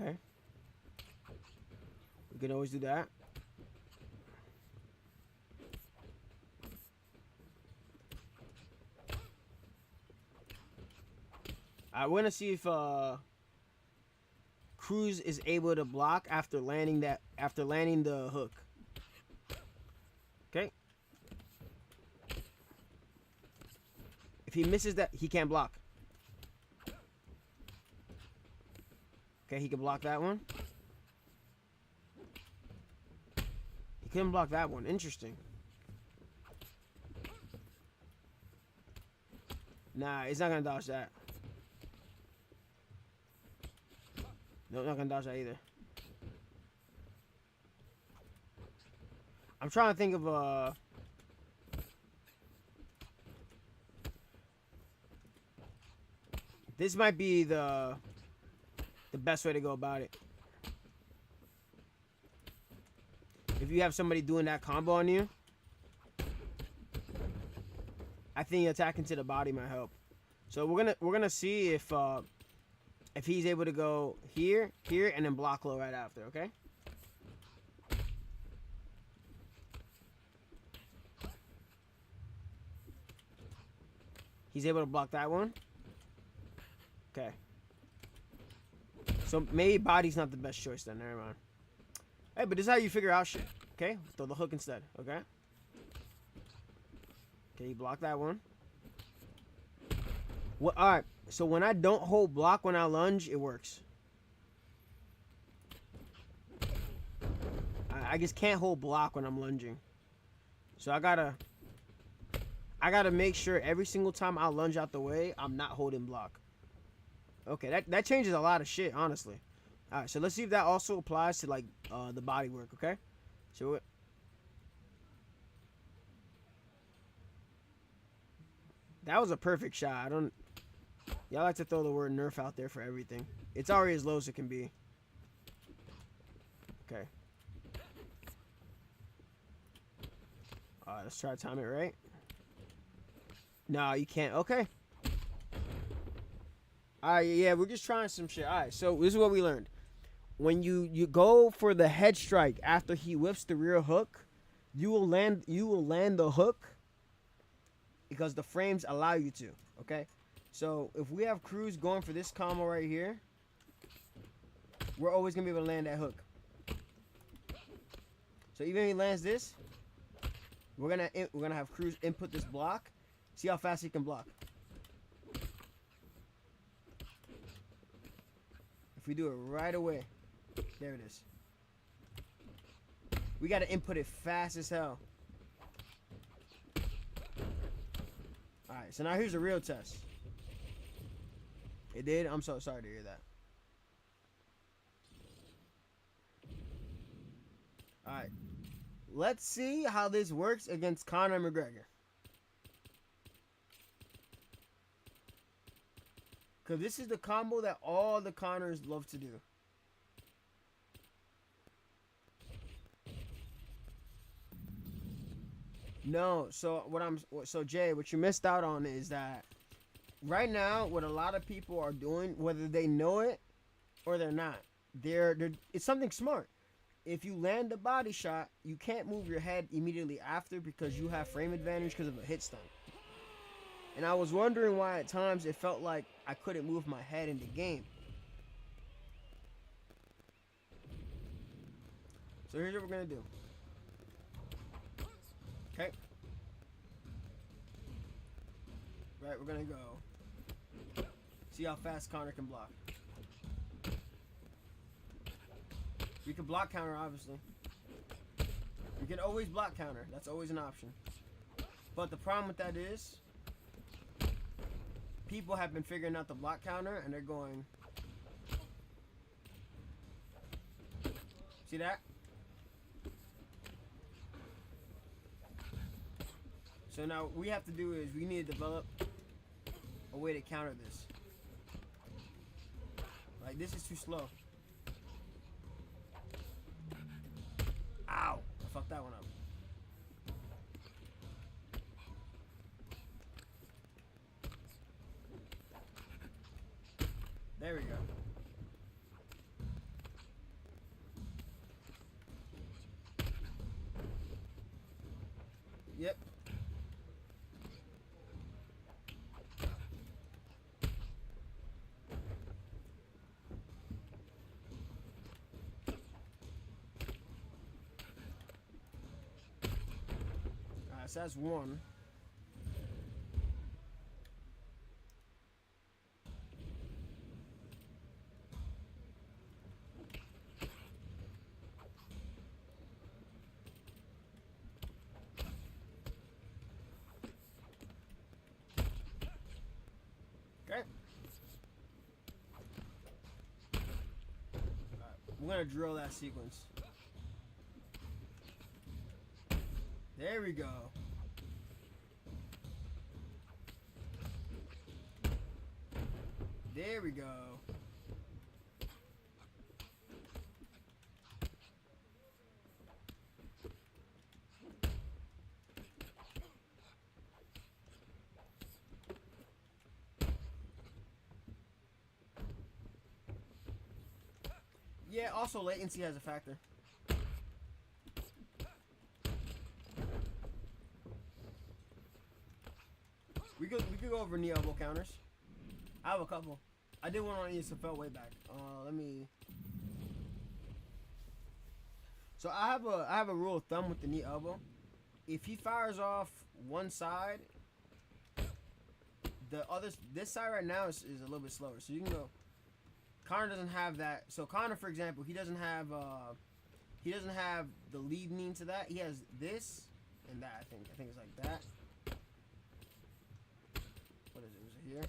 Okay. We can always do that. I want to see if Cruz is able to block after landing the hook. Okay. If he misses that, he can't block. Okay, he can block that one. He couldn't block that one. Interesting. Nah, he's not gonna dodge that. No, not gonna dodge that either. I'm trying to think of this might be the best way to go about it. If you have somebody doing that combo on you, I think attacking to the body might help. So we're gonna see if he's able to go here, and then block low right after. Okay. He's able to block that one. Okay. So maybe body's not the best choice then. Never mind. Hey, but this is how you figure out shit. Okay? Throw the hook instead. Okay? Okay, you block that one. What? Alright. So when I don't hold block when I lunge, it works. I just can't hold block when I'm lunging. So I gotta make sure every single time I lunge out the way, I'm not holding block. Okay, that changes a lot of shit, honestly. All right, so let's see if that also applies to like the body work. Okay, so that was a perfect shot. Y'all like to throw the word nerf out there for everything. It's already as low as it can be. Okay. All right, let's try to time it right. No, you can't. Okay. Alright, yeah, we're just trying some shit. Alright, so this is what we learned. When you go for the head strike after he whips the rear hook, you will land the hook because the frames allow you to. Okay? So if we have Cruz going for this combo right here, we're always gonna be able to land that hook. So even if he lands this, we're gonna have Cruz input this block. See how fast he can block. If we do it right away, there it is. We gotta input it fast as hell. Alright, so now here's a real test. It did? I'm so sorry to hear that. Alright. Let's see how this works against Conor McGregor. Because this is the combo that all the Conors love to do. No, so Jay, what you missed out on is that right now, what a lot of people are doing, whether they know it or they're not, it's something smart. If you land a body shot, you can't move your head immediately after because you have frame advantage because of a hit stun. And I was wondering why at times it felt like I couldn't move my head in the game. So here's what we're going to do. Okay. Right, we're going to go. See how fast Conor can block. You can block counter, obviously. You can always block counter. That's always an option. But the problem with that is people have been figuring out the block counter and they're going. See that? So now what we have to do is we need to develop a way to counter this. Like this is too slow. Ow! I fucked that one up. There we go. Yep. Alright, so that's one. Okay. We're gonna drill that sequence. There we go. There we go. Yeah, also latency has a factor. We could go over knee elbow counters. I have a couple. I did one on ESFL way back. Let me. So I have a rule of thumb with the knee elbow. If he fires off one side, this side right now is a little bit slower. So you can go. Connor doesn't have that. So Connor, for example, he doesn't have the lead knee to that. He has this and that. I think it's like that. What is it? Was it here?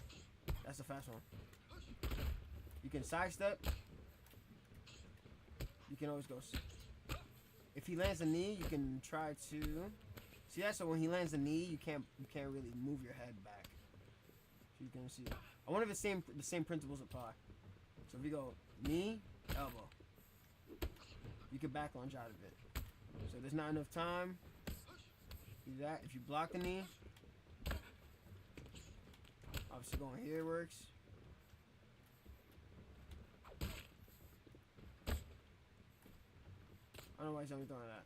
That's the fast one. You can sidestep. You can always go. If he lands a knee, you can try to see that. So when he lands a knee, you can't really move your head back. So you can see. I wonder if the same principles apply. So if you go knee, elbow, you can back lunge out of it. So if there's not enough time, do that. If you block the knee, obviously going here works. I don't know why he's only throwing that.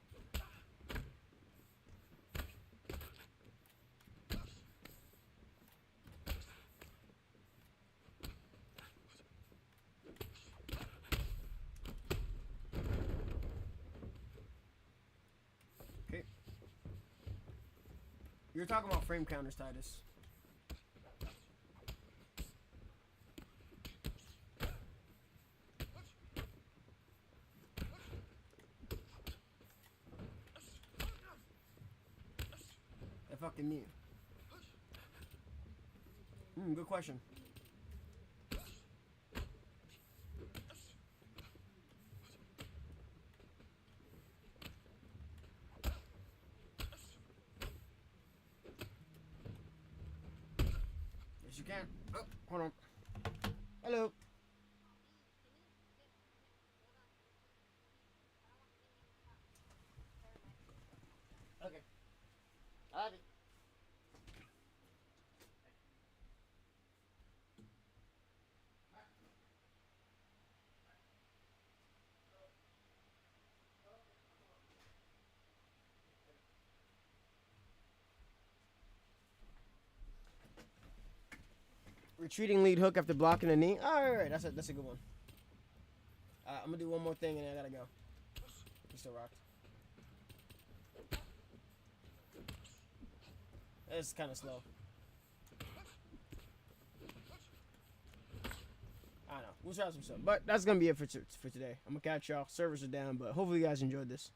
Okay. You're talking about frame counters, Titus. Fucking knee. Good question. Yes, you can. Oh, hold on. Hello. Okay. I have it. Retreating lead hook after blocking a knee. All right, that's a good one. I'm gonna do one more thing and then I gotta go. He still rocked. It's kind of slow. I don't know. We'll try some stuff, but that's gonna be it for today. I'm gonna catch y'all. Servers are down, but hopefully you guys enjoyed this.